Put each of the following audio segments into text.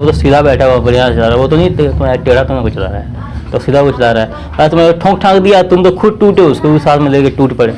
वो तो सीधा बैठा हुआ बढ़िया चला रहा है, वो तो नहीं तुम्हारा टेढ़ा तुम्हें को चला रहा है, तो सीधा वो चला रहा है। अरे तुम्हें ठोंक ठाक दिया, तुम तो खुद टूटे, उसको भी साथ में लेके टूट पड़े।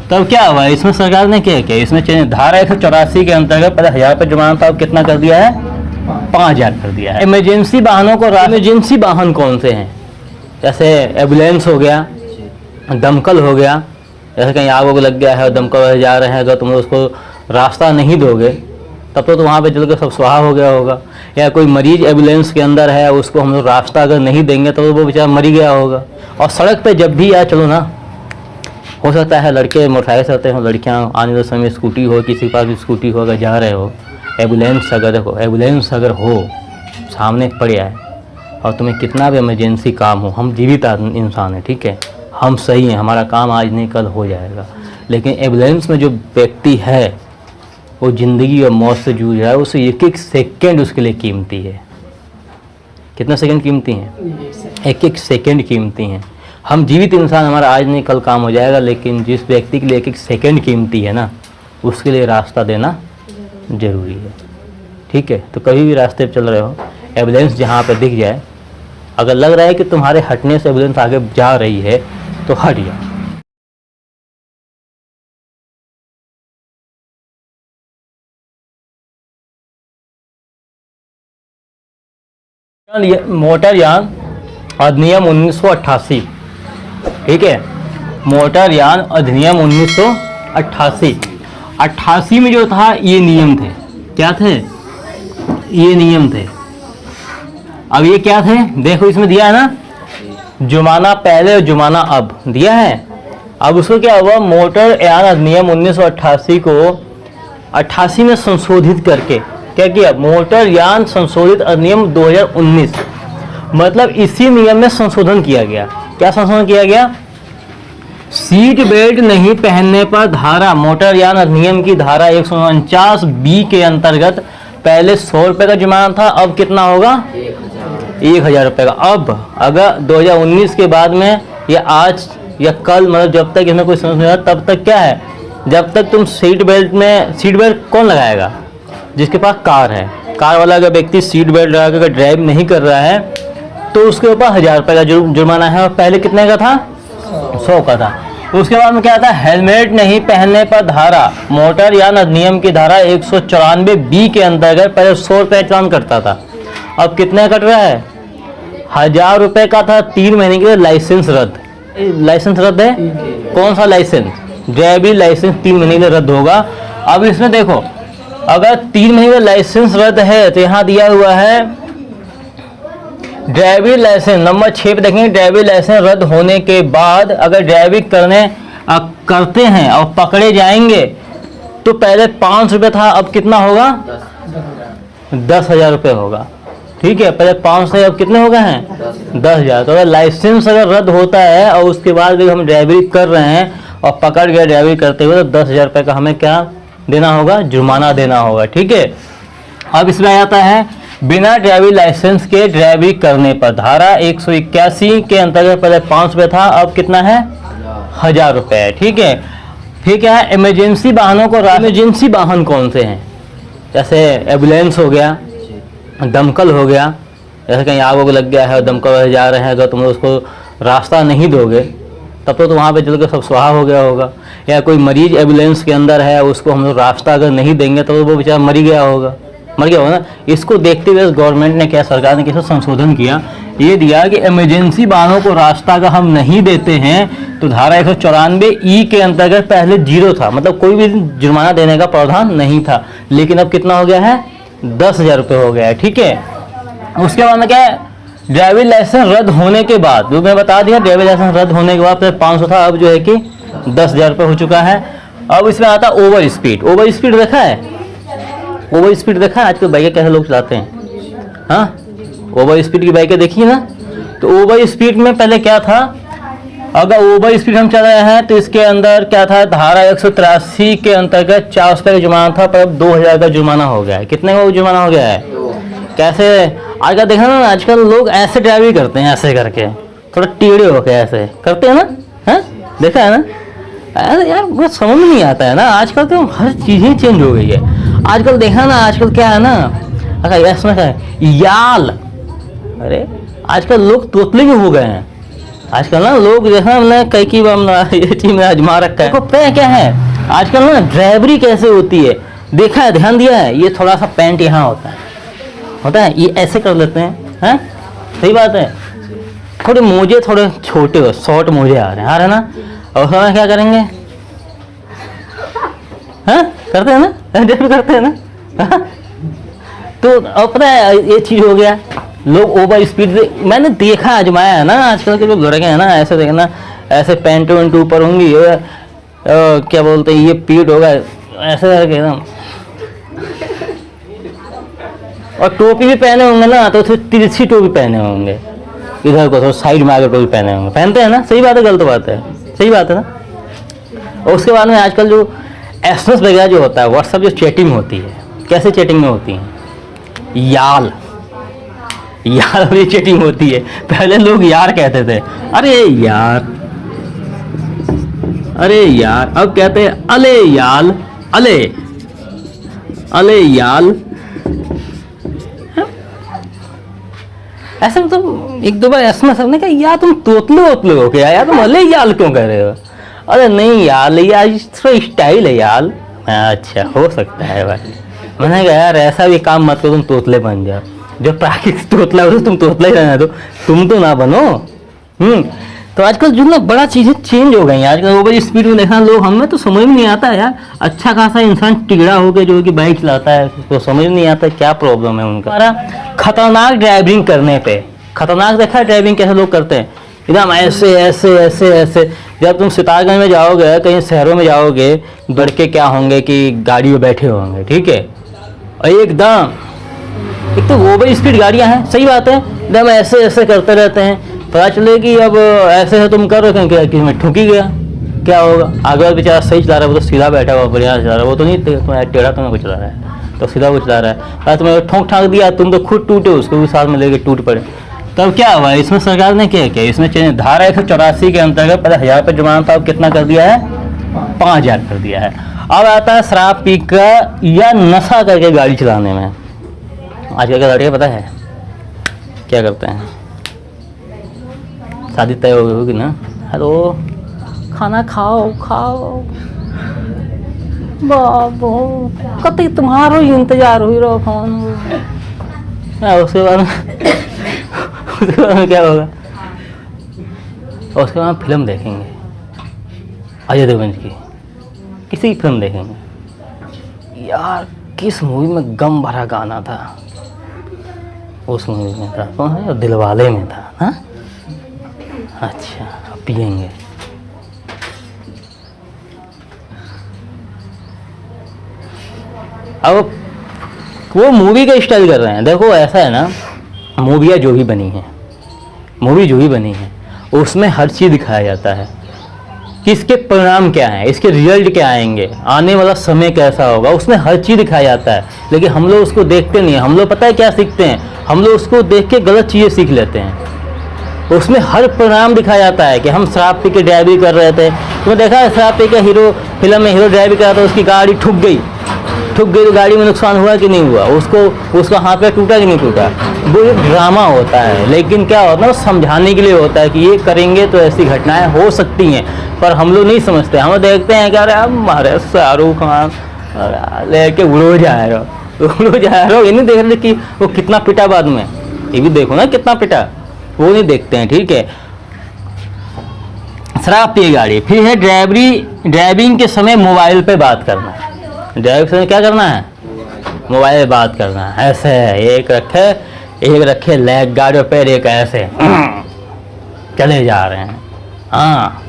तब क्या हुआ इसमें? सरकार ने क्या किया इसमें चेंज, धारा 184 के अंतर्गत पहले 1000 रुपये जुर्माना था, अब कितना कर दिया है? 5000 कर दिया है। इमरजेंसी वाहनों को, इमरजेंसी वाहन कौन से हैं? जैसे एम्बुलेंस हो गया, दमकल हो गया, जैसे कहीं आग वाग लग गया है और दमकल जा रहे हैं, अगर तुम उसको रास्ता नहीं दोगे तब तो वहाँ पे जल के सब स्वाहा हो गया होगा। या कोई मरीज एम्बुलेंस के अंदर है, उसको हम लोग रास्ता अगर नहीं देंगे तो वो बेचारा मर गया होगा। और सड़क पे जब भी या चलो ना, हो सकता है लड़के मोटरसाइकिल से होते हो, लड़कियाँ आने वाले समय स्कूटी हो, किसी के पास भी स्कूटी हो, अगर जा रहे हो, एम्बुलेंस अगर देखो, एम्बुलेंस अगर हो सामने पड़ जाए और तुम्हें कितना भी इमरजेंसी काम हो, हम जीवित इंसान हैं, ठीक है, हम सही हैं, हमारा काम आज नहीं कल हो जाएगा, लेकिन एम्बुलेंस में जो व्यक्ति है वो ज़िंदगी और मौत से जूझ रहा है, उसे एक एक सेकेंड उसके लिए कीमती है। कितना सेकंड कीमती हैं? एक एक सेकंड कीमती हैं। हम जीवित इंसान, हमारा आज नहीं कल काम हो जाएगा, लेकिन जिस व्यक्ति के लिए एक एक सेकंड कीमती है ना, उसके लिए रास्ता देना ज़रूरी है, ठीक है। तो कभी भी रास्ते पर चल रहे हो, एम्बुलेंस जहाँ पर दिख जाए, अगर लग रहा है कि तुम्हारे हटने से एम्बुलेंस आगे जा रही है तो हट जाओ। मोटरयान अधिनियम 1988, ठीक है, मोटरयान अधिनियम 1988, 88 में जो था ये नियम थे। क्या थे? ये नियम थे। अब ये क्या थे? देखो इसमें दिया है ना, जुर्माना पहले और जुर्माना अब दिया है। अब उसको क्या हुआ, मोटरयान अधिनियम 1988 को 88 में संशोधित करके क्या किया, मोटरयान संशोधित अधिनियम 2019, मतलब इसी नियम में संशोधन किया गया। क्या संशोधन किया गया? सीट बेल्ट नहीं पहनने पर धारा, मोटरयान अधिनियम की धारा 149B के अंतर्गत पहले 100 रुपये का जुर्माना था, अब कितना होगा? 1000 रुपये का। अब अगर 2019 के बाद में या आज या कल, मतलब जब तक इसमें कोई समझ नहीं आता तब तक क्या है, जब तक तुम सीट बेल्ट में, सीट बेल्ट कौन लगाएगा? जिसके पास कार है। कार वाला अगर व्यक्ति सीट बेल्ट लगा कर ड्राइव नहीं कर रहा है तो उसके ऊपर 1000 रुपये का जुर्माना है। और पहले कितने का था? 100 का था। तो उसके बाद में क्या था, हेलमेट नहीं पहनने पर धारा, मोटरयान अधिनियम की धारा 194B के अंतर्गत पहले 100 रुपये चालान कटता था, अब कितने कट रहा है? 1000 रुपये का था। 3 महीने के लिए लाइसेंस रद्द। लाइसेंस रद्द है, कौन सा लाइसेंस? ड्राइविंग लाइसेंस 3 महीने के लिए रद्द होगा। अब इसमें देखो, अगर 3 महीने का लाइसेंस रद्द है तो यहाँ दिया हुआ है ड्राइविंग लाइसेंस नंबर 6 पे देखेंगे, ड्राइविंग लाइसेंस रद्द होने के बाद अगर ड्राइविंग करते हैं और पकड़े जाएंगे तो पहले 500 रुपये था, अब कितना होगा? 10,000 रुपये होगा, ठीक है। पहले 500, अब कितने हो गए हैं? 10,000। तो अगर लाइसेंस अगर रद्द होता है और उसके बाद भी हम ड्राइविंग कर रहे हैं और पकड़ गए ड्राइविंग करते हुए, तो 10,000 रुपये का हमें क्या देना होगा? जुर्माना देना होगा, ठीक है। अब इसमें आता है बिना ड्राइविंग लाइसेंस के ड्राइविंग करने पर धारा 181 के अंतर्गत पहले 500 रुपये था, अब कितना है? 1000 रुपये है, ठीक है। ठीक है। इमरजेंसी वाहनों को, इमरजेंसी वाहन कौन से हैं? जैसे एम्बुलेंस हो गया, दमकल हो गया, जैसे कहीं आग वाग लग गया है और दमकल जा रहे हैं, अगर तुम उसको रास्ता नहीं दोगे तब तो वहाँ पे जल के सब स्वाहा हो गया होगा। या कोई मरीज एम्बुलेंस के अंदर है, उसको हम लोग रास्ता अगर नहीं देंगे तो वो बेचारा मर गया होगा ना। इसको देखते हुए गवर्नमेंट ने क्या, सरकार ने कैसे संशोधन किया, ये दिया कि इमरजेंसी वाहनों को रास्ता अगर हम नहीं देते हैं तो धारा 194E के अंतर्गत पहले 0 था, मतलब कोई भी जुर्माना देने का प्रावधान नहीं था, लेकिन अब कितना हो गया है? 10,000 रुपये हो गया है, ठीक है। उसके बाद में क्या है, ड्राइविंग लाइसेंस रद्द होने के बाद, जो मैं बता दिया, ड्राइविंग लाइसेंस रद्द होने के बाद 500 था, अब जो है कि 10,000 रुपये हो चुका है। अब इसमें आता ओवर स्पीड। ओवर स्पीड देखा है? ओवर स्पीड देखा है आजकल बाइकें कैसे लोग चलाते हैं? हाँ, ओवर स्पीड की बाइकें देखी ना। तो ओवर स्पीड में पहले क्या था, अगर ओवर स्पीड हम चल रहे हैं तो इसके अंदर क्या था, धारा 183 के अंतर्गत 400 रुपये का जुर्माना था, पर अब 2000 का जुर्माना हो गया है। कितने का जुर्माना हो गया है? कैसे? आजकल देखा ना, आजकल लोग ऐसे ड्राइविंग करते हैं, ऐसे करके थोड़ा टेढ़े होके ऐसे करते हैं ना, है देखा है ना? अरे यार मुझे समझ में नहीं आता है ना, आजकल तो हर चीज़ें चेंज हो गई है। आजकल देखा ना, आजकल क्या है ना, इसमें क्या है, याल। अरे आजकल लोग तोतले भी हो गए हैं। आजकल ना लोग देखा हमने कई की ये चीज में आजमा रखा है। देखो पे क्या है आजकल ना ड्राइवरी कैसे होती है, देखा है, ध्यान दिया है। ये थोड़ा सा पैंट यहाँ होता है, ये ऐसे कर लेते हैं, सही बात है। थोड़े मोजे थोड़े छोटे हो, शॉर्ट मोजे आ रहे हैं ना, और उसमें क्या करेंगे, करते हैं ना, करते हैं ना। तो अब पता है ये चीज हो गया, लोग ओवर स्पीड, मैंने देखा आजमाया है ना, आजकल के जो लड़के हैं ना, ऐसे देखना, ऐसे पैंट वैंट ऊपर होंगी, क्या बोलते हैं, ये पीठ होगा ऐसे करके ना, और टोपी भी पहने होंगे ना, तो तिरछी टोपी पहने होंगे, इधर को थोड़ा साइड में आगे टोपी पहने होंगे, पहनते हैं ना, सही बात है, गलत बात है, सही बात है ना। और उसके बाद में आजकल जो एसएमएस वगैरह जो होता है, व्हाट्सएप जो चैटिंग होती है, कैसे चैटिंग में होती है, याल वाली चैटिंग होती है। पहले लोग यार कहते थे, अरे यार, अब कहते हैं अले याल, अले याल। ऐसे मतलब एक दो बार एसएमएस ने कहा, यार तुम तोतले हो क्या यार, तुम अले याल क्यों कह रहे हो? अरे नहीं यार, यार थोड़ा स्टाइल है यार। अच्छा हो सकता है भाई। मैंने कहा यार ऐसा भी काम मत करो, तुम तोतले बन जाओ। जो प्राकृतिक तोतला हो तुम तोतला ही रहना दो, तुम तो ना बनो। तो आजकल जो ना बड़ा चीजें चेंज हो गई हैं। आजकल ओवर स्पीड में देखना लोग, हमें तो समझ में नहीं आता यार। अच्छा खासा इंसान टिगड़ा होकर जो कि बाइक चलाता है, तो समझ में नहीं आता क्या प्रॉब्लम है उनका। हमारा खतरनाक ड्राइविंग करने पे, खतरनाक देखा है ड्राइविंग कैसे लोग करते हैं, एकदम ऐसे ऐसे ऐसे ऐसे। जब तुम सितारगंज में जाओगे, कहीं शहरों में जाओगे, लड़के क्या होंगे कि गाड़ी में बैठे होंगे, ठीक है, और एकदम एक तो ओवर स्पीड गाड़ियां हैं, सही बात है, एकदम ऐसे ऐसे करते रहते हैं। पता चले कि अब ऐसे है तुम कर रहे हो, कि मैं ठुक ही गया, क्या होगा? आगे वाला बेचारा सही चला रहा है, वो तो सीधा बैठा हुआ बढ़िया चला रहा है, वो तो नहीं तुम्हारा टेढ़ा तुम्हें को चला रहा है, तो सीधा वो चला रहा है। पर तुम्हें ठोंक ठाक दिया, तुम तो खुद टूटे, उसको भी साथ में लेके टूट पड़े। तब क्या हुआ? इसमें सरकार ने क्या किया, इसमें चेंज, धारा 184 के अंतर्गत पहले 1000 रुपये जुर्माना था, अब कितना कर दिया है? 5000 कर दिया है। अब आता है शराब पी कर या नशा करके गाड़ी चलाने में। आजकल के लड़के पता है क्या करते हैं, शादी तय होगी ना, हेलो खाना खाओ बाबू, कतई तुम्हारो ही इंतजार हुई रहो फोन। उसके बाद क्या होगा? उसके बाद फिल्म देखेंगे अजय देवगन की, किसी की फिल्म देखेंगे। यार किस मूवी में गम भरा गाना था, उस मूवी में था, कौन है, दिलवाले में था ना। अच्छा पिएंगे। अब वो मूवी का स्टाइल कर रहे हैं। देखो ऐसा है ना, मूवी जो भी बनी है उसमें हर चीज़ दिखाया जाता है कि इसके परिणाम क्या हैं, इसके रिजल्ट क्या आएंगे, आने वाला समय कैसा होगा, उसमें हर चीज़ दिखाया जाता है। लेकिन हम लोग उसको देखते नहीं हैं। हम लोग पता है क्या सीखते हैं, हम लोग उसको देख के गलत चीज़ें सीख लेते हैं। उसमें हर परिणाम दिखाया जाता है कि हम शराब पी के ड्राइविंग कर रहे थे। तुमने देखा है शराब पी के हीरो फिल्म में हीरो ड्राइविंग कर रहा था, उसकी गाड़ी ठुक गई तो गाड़ी में नुकसान हुआ कि नहीं हुआ, उसका हाथ पे टूटा कि नहीं टूटा। वो एक ड्रामा होता है, लेकिन क्या होता है, वो समझाने के लिए होता है कि ये करेंगे तो ऐसी घटनाएं हो सकती हैं। पर हम लोग नहीं समझते, हम देखते हैं कि अरे अब हमारे शाहरुख खान लेके उड़ो जा रहे हो, ये नहीं देख रहे कि वो कितना पिटा बाद में, ये भी देखो ना कितना पिटा, वो नहीं देखते हैं। ठीक है, शराब पिए गाड़ी। फिर है ड्राइविंग के समय मोबाइल पे बात करना। ड्राइविंग समय क्या करना है, मोबाइल पे बात करना है। ऐसे एक रखे लेग गार्ड और पैर एक ऐसे चले जा रहे हैं। हाँ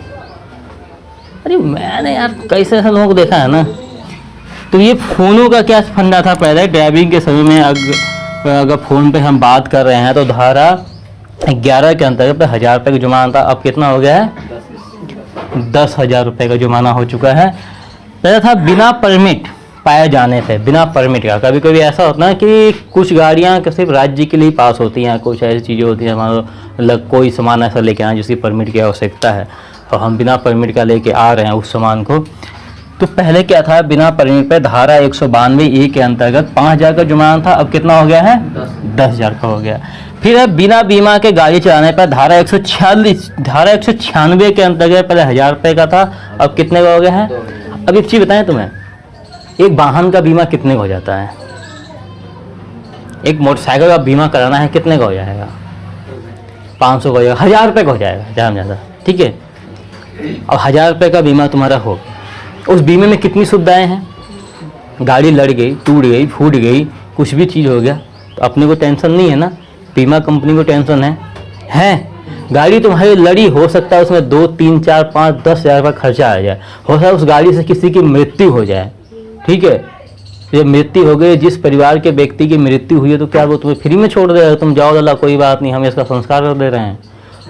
अरे मैंने यार कैसे ऐसे लोगों को देखा है ना। तो ये फ़ोनों का क्या फंडा था पहले ड्राइविंग के समय में, अगर फ़ोन पे हम बात कर रहे हैं तो धारा 11 के अंतर्गत 1000 रुपये का जुर्माना था, अब कितना हो गया है? 10,000 रुपये का जुर्माना हो चुका है। पहले था बिना परमिट पाए जाने पे, बिना परमिट का। कभी कभी ऐसा होता है कि कुछ गाड़ियाँ सिर्फ राज्य के लिए पास होती हैं, कुछ ऐसी चीज़ें होती हैं, मान लो कोई सामान ऐसा लेके आए जिसकी परमिट की आवश्यकता है और हम बिना परमिट का लेके आ रहे हैं उस सामान को, तो पहले क्या था, बिना परमिट पे धारा 192A के अंतर्गत 5,000 का जुर्माना था, अब कितना हो गया है? 10,000 का हो गया। फिर अब बिना बीमा के गाड़ी चलाने पर धारा 196 के अंतर्गत पहले 1,000 रुपये का था, अब कितने का हो गया है? अब एक चीज़ बताएं तुम्हें, एक वाहन का बीमा कितने का हो जाता है? एक मोटरसाइकिल का बीमा कराना है कितने का हो जाएगा? 500 का हो जाएगा, 1,000 रुपये का हो जाएगा ज़्यादा से ज़्यादा, ठीक है। अब 1,000 रुपये का बीमा तुम्हारा हो गया, उस बीमे में कितनी सुविधाएं हैं? गाड़ी लड़ गई, टूट गई, फूट गई, कुछ भी चीज़ हो गया तो अपने को टेंशन नहीं है ना, बीमा कंपनी को टेंशन है। गाड़ी तुम्हारी लड़ी, हो सकता है उसमें 2, 3, 4, 5, 10,000 का खर्चा आ जाए, हो सकता है उस गाड़ी से किसी की मृत्यु हो जाए, ठीक है। जब मृत्यु हो गई, जिस परिवार के व्यक्ति की मृत्यु हुई है, तो क्या वो तुम्हें फ्री में छोड़ देगा? तुम जाओ दादा कोई बात नहीं, हम इसका संस्कार कर दे रहे हैं।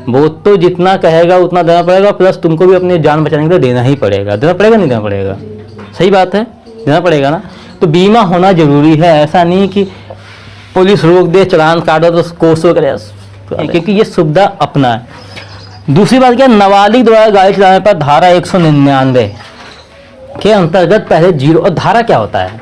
वो तो जितना कहेगा उतना देना पड़ेगा, प्लस तुमको भी अपनी जान बचाने के लिए देना ही पड़ेगा। देना पड़ेगा नहीं देना पड़ेगा? सही बात है, देना पड़ेगा ना। तो बीमा होना जरूरी है, ऐसा नहीं कि पुलिस रोक दे, चालान काटो तो कोसो करे, क्योंकि ये सुविधा अपना है। दूसरी बात क्या, नाबालिग द्वारा गाड़ी चलाने पर धारा 199 के अंतर्गत पहले 0, और धारा क्या होता है?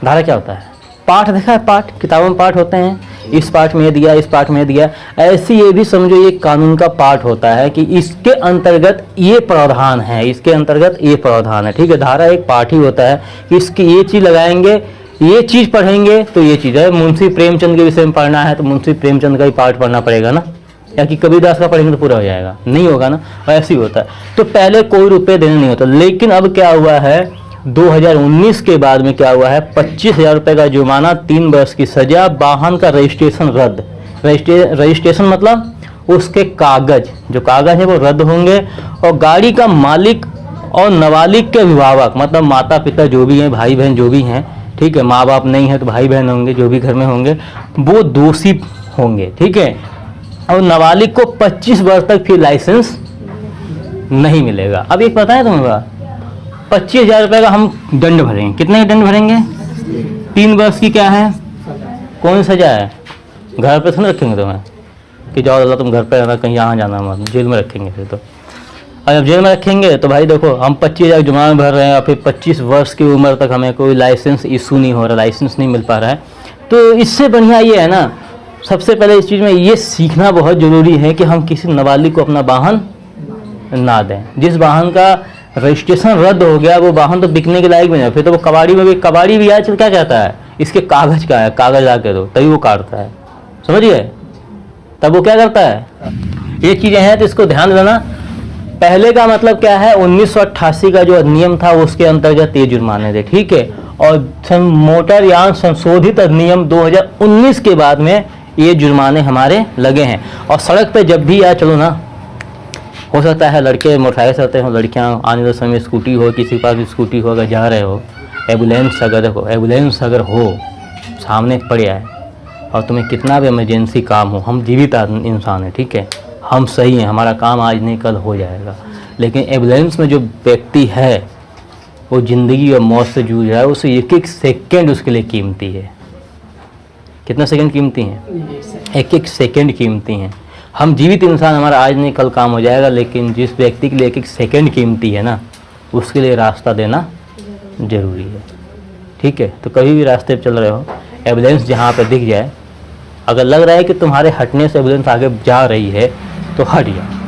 धारा क्या होता है? पाठ देखा है, पाठ किताबों में पाठ होते हैं, इस पाठ में दिया, इस पाठ में दिया, ऐसे ये भी समझो ये कानून का पाठ होता है कि इसके अंतर्गत ये प्रावधान है, इसके अंतर्गत ये प्रावधान है, ठीक है। धारा एक पाठ ही होता है कि इसकी ये चीज़ लगाएंगे, ये चीज़ पढ़ेंगे तो ये चीज़ है। मुंशी प्रेमचंद के विषय में पढ़ना है तो मुंशी प्रेमचंद का ही पाठ पढ़ना पड़ेगा ना, या कि कबीरदास का पढ़ेंगे तो पूरा हो जाएगा? नहीं होगा ना, ऐसे ही होता है। तो पहले कोई रुपये देने नहीं होता, लेकिन अब क्या हुआ है, 2019 के बाद में क्या हुआ है, 25,000 रुपये का जुर्माना, 3 वर्ष की सजा, वाहन का रजिस्ट्रेशन रद्द। रजिस्ट्रेशन मतलब उसके कागज, जो कागज है वो रद्द होंगे, और गाड़ी का मालिक और नाबालिग के अभिभावक, मतलब माता पिता जो भी हैं, भाई बहन जो भी हैं, ठीक है, माँ बाप नहीं है तो भाई बहन होंगे, जो भी घर में होंगे, वो दोषी होंगे, ठीक है। और नाबालिग को 25 वर्ष तक फिर लाइसेंस नहीं मिलेगा। अब एक पता है तुम्हें, 25,000 रुपये का हम दंड भरेंगे। कितने का दंड भरेंगे? 3 वर्ष की क्या है, कौन सी सजा है? घर पे थोड़ा रखेंगे तुम्हें कि जाओ दादा तुम घर पे रहना, कहीं यहाँ जाना मत, जेल में रखेंगे फिर तो। और जब जेल में रखेंगे तो भाई देखो, हम 25,000 जुर्माना भर रहे हैं और फिर 25 वर्ष की उम्र तक हमें कोई लाइसेंस इशू नहीं हो रहा, लाइसेंस नहीं मिल पा रहा है। तो इससे बढ़िया ये है ना, सबसे पहले इस चीज़ में ये सीखना बहुत ज़रूरी है कि हम किसी नाबालिग को अपना वाहन ना दें। जिस वाहन का रजिस्ट्रेशन रद्द हो गया वो वाहन तो बिकने के लायक भी नहीं, फिर तो वो कबाड़ी भी आजकल क्या कहता है, इसके कागज का है, कागज ला के दो, तभी वो काटता है, समझिए, तब वो क्या करता है। ये चीज़ें हैं तो इसको ध्यान देना। पहले का मतलब क्या है, 1988 का जो अधिनियम था उसके अंतर्गत ये जुर्माने थे, ठीक है। और मोटर यान संशोधित अधिनियम 2019 के बाद में ये जुर्माने हमारे लगे हैं। और सड़क पे जब भी या चलो ना, हो सकता है लड़के मोटरसाइकिल चलते हो, लड़कियां आने वाले समय स्कूटी हो, किसी के पास स्कूटी हो, अगर जा रहे हो, एम्बुलेंस अगर हो सामने पड़ जाए और तुम्हें कितना भी इमरजेंसी काम हो, हम जीवित इंसान हैं, ठीक है, हम सही हैं, हमारा काम आज नहीं कल हो जाएगा, लेकिन एम्बुलेंस में जो व्यक्ति है वो ज़िंदगी और मौत से जूझ रहा है, उसे एक एक सेकेंड उसके लिए कीमती है। कितना सेकंड कीमती हैं? एक एक सेकंड कीमती हैं। हम जीवित इंसान, हमारा आज नहीं कल काम हो जाएगा, लेकिन जिस व्यक्ति के लिए एक एक सेकंड कीमती है ना, उसके लिए रास्ता देना जरूरी है, ठीक है। तो कभी भी रास्ते पर चल रहे हो, एम्बुलेंस जहाँ पे दिख जाए, अगर लग रहा है कि तुम्हारे हटने से एम्बुलेंस आगे जा रही है तो हट जाओ।